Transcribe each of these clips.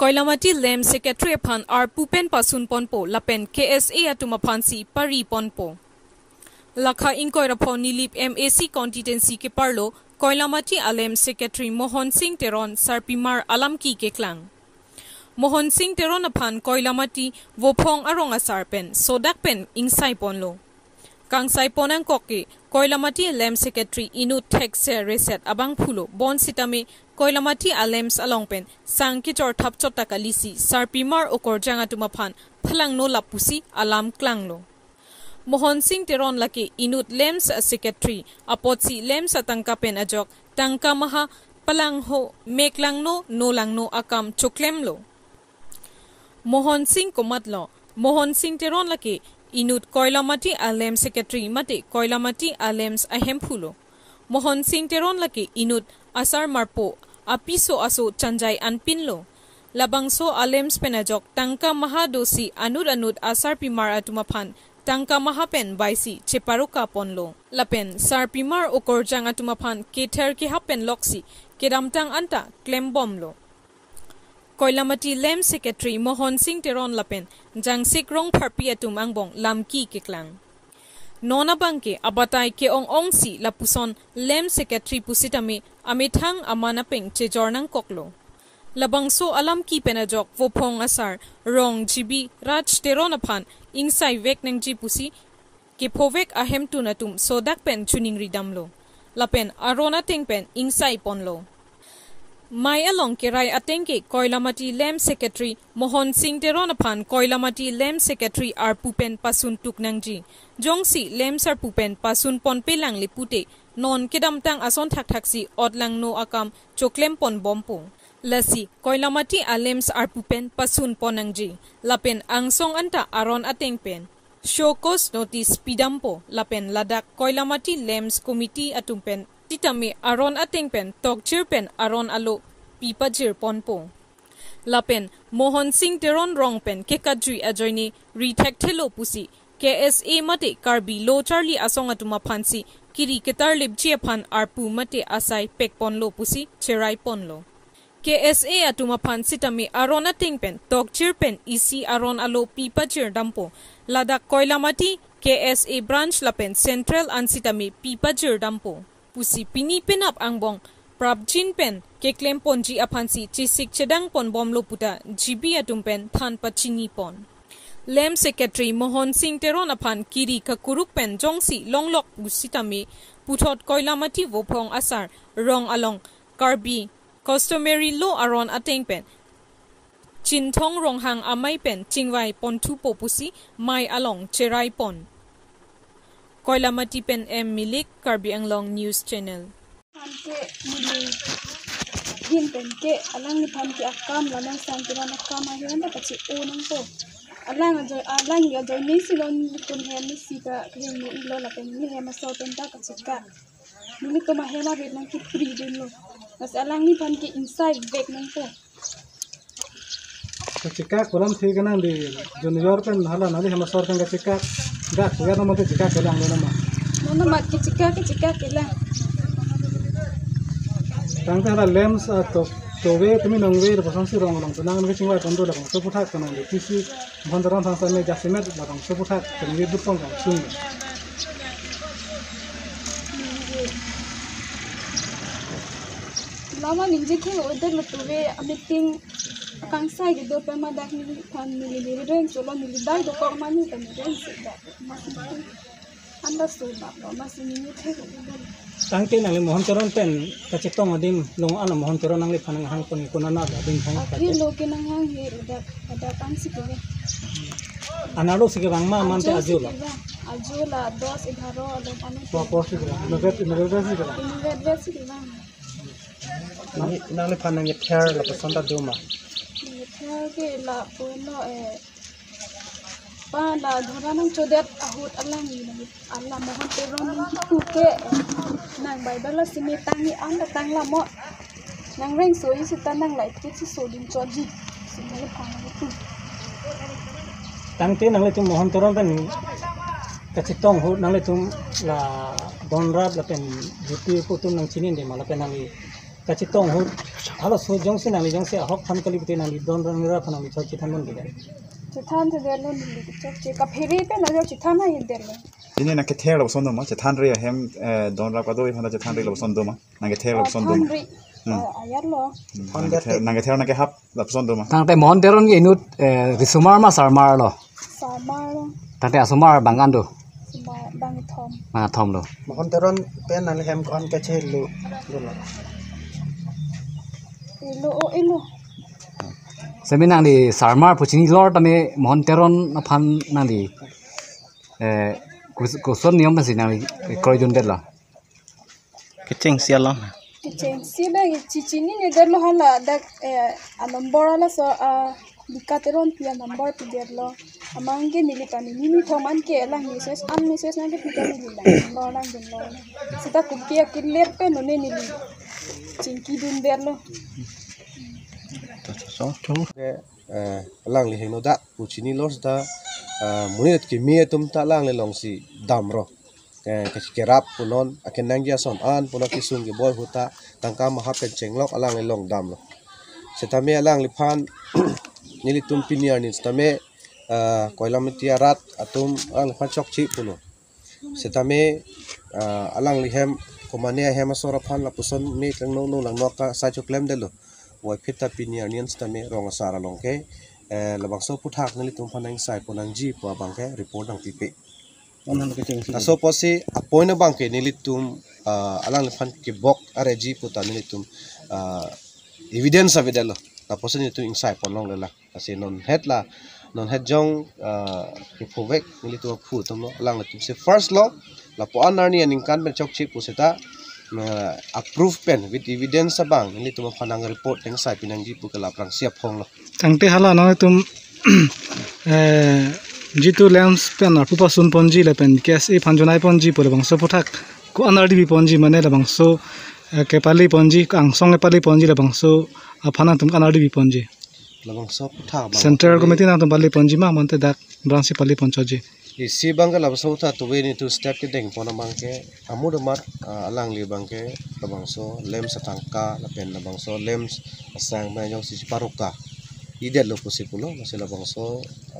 Koilamati Lem Secretary upon R. Pupen Pasun Ponpo, Lapen KSA Atumapansi, Pari Ponpo. Lakha Inkoirapon Nilip MAC Constituency ke Parlo, Koilamati Alem Secretary Mohon Singh Teron, Sarpimar Alamki ke Klang. Mohon Singh Teron upon Koilamati, Vopong Aronga Sarpen, Sodakpen, Ingsai Ponlo. Kang Saiponang Koke, Koilamati Alem Secretary Inut Texer Reset Abang Pulo, Bon Sitame, Koilamati Alems Alongpen, Sang Kichor Tapchota Kalisi, Sarpimar Okor Jangatumapan, Palang no Lapusi, Alam Klanglo. Mohon Singh Teron Laki Inut Lems Secretary, Apotsi Lems Atangkapen Ajok, Tangkamaha, Palang Ho, Meklangno, No Langno Akam Choklemlo. Mohon Singh Komatlo, Mohon Singh Teron Laki, Inut Koilamati Alem Secretary Mate, Koilamati Alems Ahempulo. Mohon Singh Teron Laki Inut Asar Marpo, Apiso Aso Chanjay Anpinlo. Labangso Alems Penajok, Tangka Mahadosi Anud Asar Pimar Atumapan, Tangka Mahapen Baisi, Cheparuka Ponlo. Lapen, Sarpimar Okorjang Atumapan, Keter Kihapen Loksi, Kedamtang Anta, Klembomlo. Koilamati Lem Secretary Mohon Singh Teron Lapen, Jang Sikrong Parpi Atumangbong, Lamki Kiklang. Nona Bangke, Abatay Keong Si, Lapuson, Lem Secretary Pusitame, Amitang Amanapeng, Chejornang Koklo. Labangso Alamki Penajok, Vopong Asar, Rong Jibi, Raj Teronapan, Ingsai Vek Nang Jipusi, Kepovek Ahem Tunatum, Sodakpen Chuning Ridamlo. Lapen, Arona Tengpen, Ingsai Ponlo. May along kiray atengke Koilamati Lem Secretary Mohon Singh Teronapan Koilamati Lem Secretary R. Pupen Pasun Tuknangji Jongsi Lem Sar Pupen Pasun Pon Pelang Lipute Non Kedamtang Ason Taksi Odlang No Akam Choklem Pon Bompo Lasi Koilamati Alems R. Pupen Pasun Ponangji Lapen Angsong Anta Aron Atengpen Shokos Notice Pidampo Lapen Ladak Koilamati Lems Committee Atumpen Titame Aron Atengpen, Tokchirpen Aron Alo, Pipajir Ponpo. Lapen, Mohon Singh Teron Rongpen, Kekadri Ajoini, Retectelo Pusi, KSA Mate, Karbi Lo Charlie Asong Atumapansi, Kiri Ketar Libchiapan Arpu Mate Asai Pek Ponlo Pusi, Cherai Ponlo. KSA Atumapan Sitame Aron Atengpen, Tokchirpen, Isi Aron Alo, Pipajir Dampo, Ladak Koilamati, KSA Branch Lapen, Central Ansitame, Pipajir Dampo. Pusi pini penap angbong prabjin pen keklem ponji apansi chisik chedang pon bomlo puta jibi atumpen than pachini pon. Lem Secretary Mohon Singh Teron apan kiri kakuruk pen jongsi longlok busitame putot Koilamati Vopong Asar rong along Karbi customary law aron atengpen Chintong ronghang amay pen chingwai pon tupo pusi may along cherai pon. Koilamati Pen M. Milik, Karbi Anglong News Channel. Anke mili hin penke alang ni pam ki akam lamang santiran akam ahiran da kachi unang po. Alang ya joy ni silon kun hem ni sika kring mo ilo la pen ni hem so pen da kachi ka. Ni ko mahema bet nang ki pri din lo. Nas alang ni pam ki inside bag nang po. Kachika kolam thik na di junior pen hala nali hem so pen kachika da kuya na mate chika kelang lo na ma. No ma kachika kelang. Tangka hala lems towe tumi nongwe pasan si rong tenang ngi chingwa tondo la so puthak kana di tisi bhandaran thangsa me jasimet la so puthak tumi butong ka sung. Lama ninje ke order lo towe meeting kangsai gitu pemadak ni kan nili reng solo nili dai do kok mani kan reng sida anda sudah masih nili thek Tangke nang Mohon Teron pen kacitong adim long ana Mohon Teron nang lipanang hang pon kunana da ding phang akhi lo ke nang hang he ada kan si ke analo sige bang ma mante ajula 10 11 ado panu po post ke novet si ke nang lipanang yeter la pasanda duma ke la puno pa la dhuranang chodet ahut alang ni Allah Mohon Teron ni kuke nang Bible simi tangi ang tang la mo nang reng soi si tanang lai kit si sodin choji simale phang tu tangte nang le tum Mohon Teron pen kacitong hu nang le tum la donrab la pen juti putum nang chinin de mala pen nang kachitong hu halo so jong se nang jong se hok phan kali bite nang don rang ra phan nang chok chitan mon gele chitan te der lo ni chok che ka pheri pe na jo chitan na yin der lo ini nak kethel lo sondoma chitan ri hem don ra padoi phana chitan ri lo sondoma nang kethel lo sondoma ayar lo nang kethel nang ke hap lo sondoma tang te mon teron ge inut risumar ma sarmar lo samar lo tang te asumar bangan do bang thom ma thom lo mon teron pen nang hem kon ke che lu lo ilo seminang di sarmar puchini lor tame mon teron aphan nang di kuson niom pasi nang koi jun der la kecing siala kecing si bagi cicini ni der lo hala dak number ala so dikateron pia number pi der lo amange nilipani nini thoman ke ala message na ke pita nilila lo nang dun lo sita kupia clear pe no ne nili cingki dun der lo lang li heno da puchini los da munit ki mi tum ta lang le long si dam ro ke kerap punon aken nang ya son an punon ki sung ki boy huta tangka ma hapen chenglok alang le long dam lo setame alang li phan nili tum piniar ni setame koilamiti rat atum ang phan chok chi puno setame alang li hem komane hem asora phan la puson mi tang no no lang noka sa choklem de lo wai phita piniar nian stame rong asara longke labang so puthak nili tum phanang sai ponang ji po bangke report ang pipe onan ke ching aso posi apoina bangke nili tum alang phan ki bok are ji puta nili tum evidence avidelo na posi nili tum insai ponong lela ase non het jong ki phovek nili tum phu tum lo alang tum se first law la po anar ni aning kan ben chok chi puseta approve pen with evidence abang ini tu phanang report teng sai pinang ji pukala prang siap hong lo tangte hala na tum jitu lamps pen ar pupa sun ponji le pen kes e phanjonai ponji pore bangso puthak ko anar dibi ponji mane le bangso ke pali ponji ang song e pali ponji le bangso aphana tum anar dibi ponji labang so puthak bang central committee na tum pali ponji ma mante dak branch pali ponchoji isi bangga labang so ta to we ni to step ke deng pona bangke amudo mat alang li bangke labang so lem satangka la pen labang so lem asang ma jong si paruka ide lo posipulo masih labang so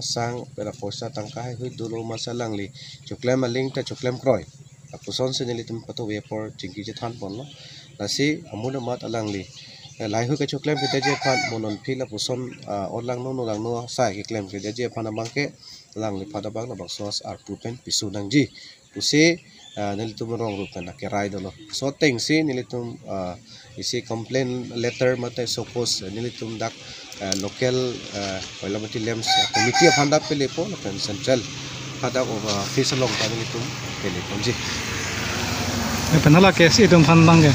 asang pera posta tangka hui dulu masalang li choklem maling ta choklem kroy apuson se ni tum pato we por chingki je than pon lo nasi amudo mat alang li lai hui ka choklem pita je phan monon phila puson odlang no lang no sai ke klem ke je phan bangke lang li pada bang labang sos ar pupen pisu nang ji pusi nilitum rong rup na ke rai dolo so teng si nilitum isi complaint letter mate suppose nilitum dak local koilamati lems committee of handa pele po na central pada over office long ta nilitum pele ponji penala kes e tum phan bangge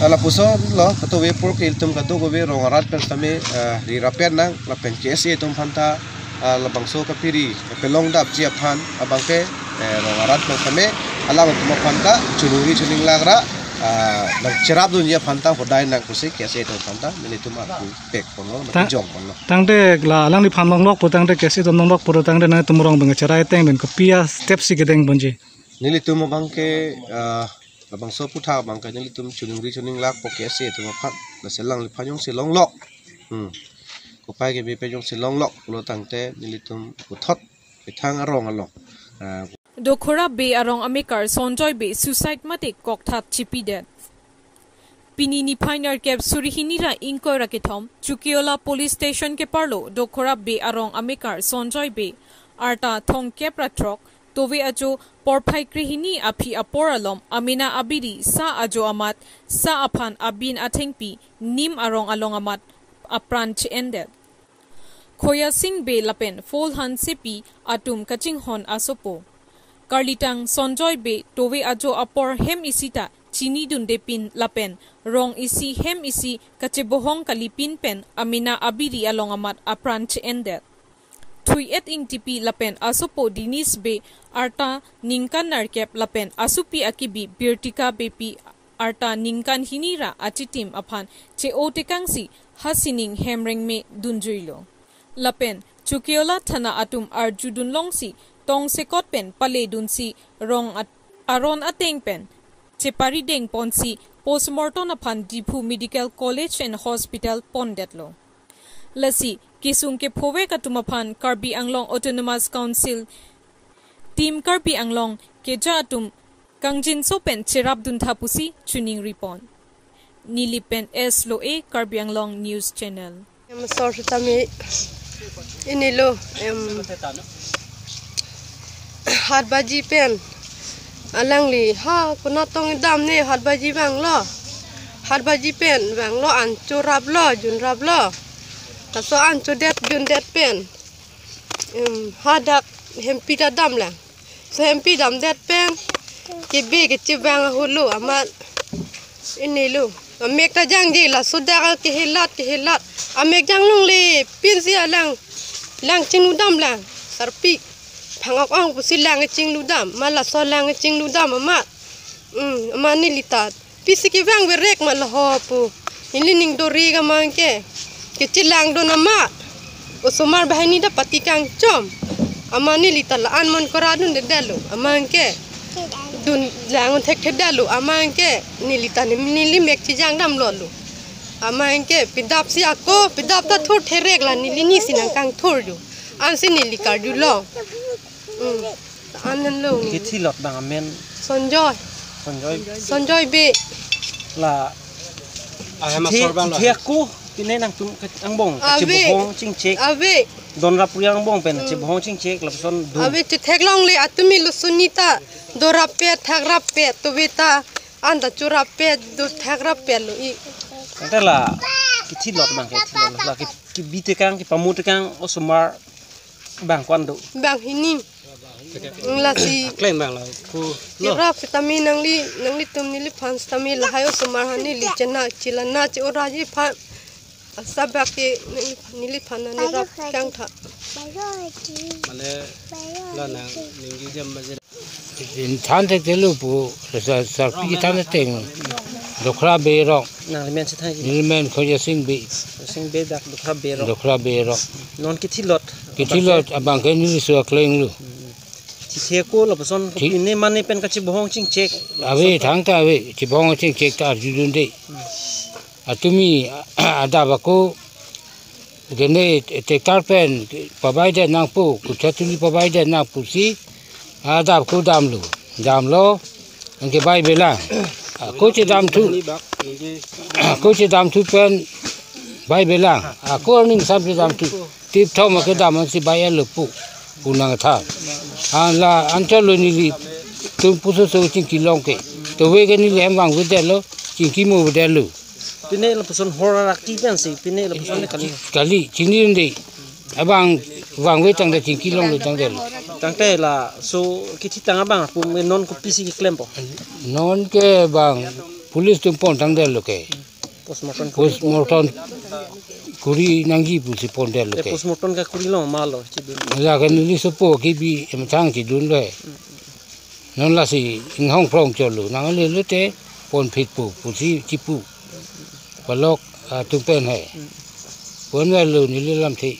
ala puso lo kato we por ke iltum kato go we rong arat pen tame ri rapen nang la pen kes e tum phanta labang so kapiri pelong dap ji aphan abangke rongarat tame alang tuma phanta chunuri chuning lagra nang cherap dunia phanta hodai nang kusi kese to phanta mini tuma ku pek ponlo ma jong ponlo tangte la alang ni phan long lok po tangte kesi to long lok po tangte na tumrong bang cherai teng ben kapia step si gedeng bonji nili tuma bangke labang so putha bangke nili tum chunuri chuning lak po kese tuma phat la selang li phanyong si long lok kupai ke be pejong silong lok lo tangte nilitum kuthot pithang arong along dokhora be arong amikar sonjoy be suicide mate kokthat chipide pinini phainer kep surihinira inkoi rakithom chukiola police station ke parlo dokhora be arong amikar sonjoy be arta thong kep ratrok towe ajo porphai krihini aphi aporalom amina abiri sa ajo amat sa aphan abin athengpi nim arong along amat apranch ended khoya sing be lapen fol han sepi atum kaching hon asopo karlitang sonjoy be towe ajo apor hem isita chini dun depin lapen rong isi hem isi kachebohong kalipin pen amina abiri along amat apranch ended 3 ing tipi lapen asopo dinis be arta ningkan narkep lapen asupi akibi birtika bepi arta ningkan hinira achitim aphan che otekangsi hasining hemreng me dunjuilo lapen chukiola thana atum arjudun longsi tong sekot pen pale dunsi rong aron ateng pen che parideng ponsi postmortem upon Dipu Medical College and Hospital Pondetlo. Lasi kisung ke phowe katumapan Karbi Anglong Autonomous Council Team Karbi Anglong ke jatum kangjin sopen cherap dun thapusi tuning report. Nilipen S lo a Karbi Anglong News Channel. Source tami inilo hat baji pen alang li ha kuna tong dam ne hat baji bang lo hat baji pen bang lo an chu rap lo jun rap lo ta so an chu det jun det pen hadak hempi da dam la so hempi dam det pen ke be ke chi bang hulu amat inilo amek ta jang ji la suda ke hilat amek jang lung le pin sia lang ching dam lang sarpi phangak ong pusi lang ching dam mala so lang ching dam amat amani litat pisi ki bang berek mal ho pu ini ning dori ga mangke ke chilang do nama usumar bahani da pati kang chom amani litat la an mon koradun de dalu amangke dun lang thek dalu amangke ni litan ni li mek chi jang dam lolu amangke pidap si ako pidap ta thur therek la ni ni sinang kang thur ju an sin ni likar ju lo an lo cái thi lọt bằng amen sonjoy be là thiệt cú cái này đang tung ang bông chỉ bông chinh chếch ave don rap yang bông pen chỉ bông chinh chếch lập son du ave tu thek long le atumi lu sunita do rapet thak rapet tu beta anda chu rapet do thak rapet lu i thế là cái thi lọt bằng cái thi lọt là cái bi tê kang cái pamut kang osomar bằng quan độ bang hini la si claim bằng là ku rap vitamin nang li tum ni li phan stami la hayo sumar hani li chana chilana chi oraji phan sabak ke ni li phan ni rap kang tha mane la na ningi jam maje in than te telu pu sa pi than te teng dokra be ro na men se thai ni men kho ya sing be dak dokra be ro non cái thi lọt abang ke ni so kleng lu thì thế cô là person thì nên mà nên pen cái chỉ bông chinh chếch ave thang ta ave chỉ bong ching chek ta ju dun de atumi ada ba ko gene te karpen provide nang pu ku chatuli provide nang pu si ada ko dam lo ang ke bai bela ko che dam tu pen bai bela ko ning sam che dam tu tip thau ma ke dam si bai lu pu punang tha la anchalo ni li tum puso so ching kilong ke to we ke ni lem wang with lo ching ki mo with lo pine la person hora rakti pen si pine la person kali ching ni ndi abang wang we tang da ching kilong lo tang de lo tang te là so cái thi tang abang pu non ko pisi ki claim po non ke bang police tum pon tang de lo ke postmortem kuri nangji pu si pon de lo ke postmortem ka kuri lo malo chi dun la ke ni so po ki bi em chang chi dun le non la si ing hong phong cho lu nang le te pon phit pu si chi pu balok tum pen hai pon le lu ni le lam thi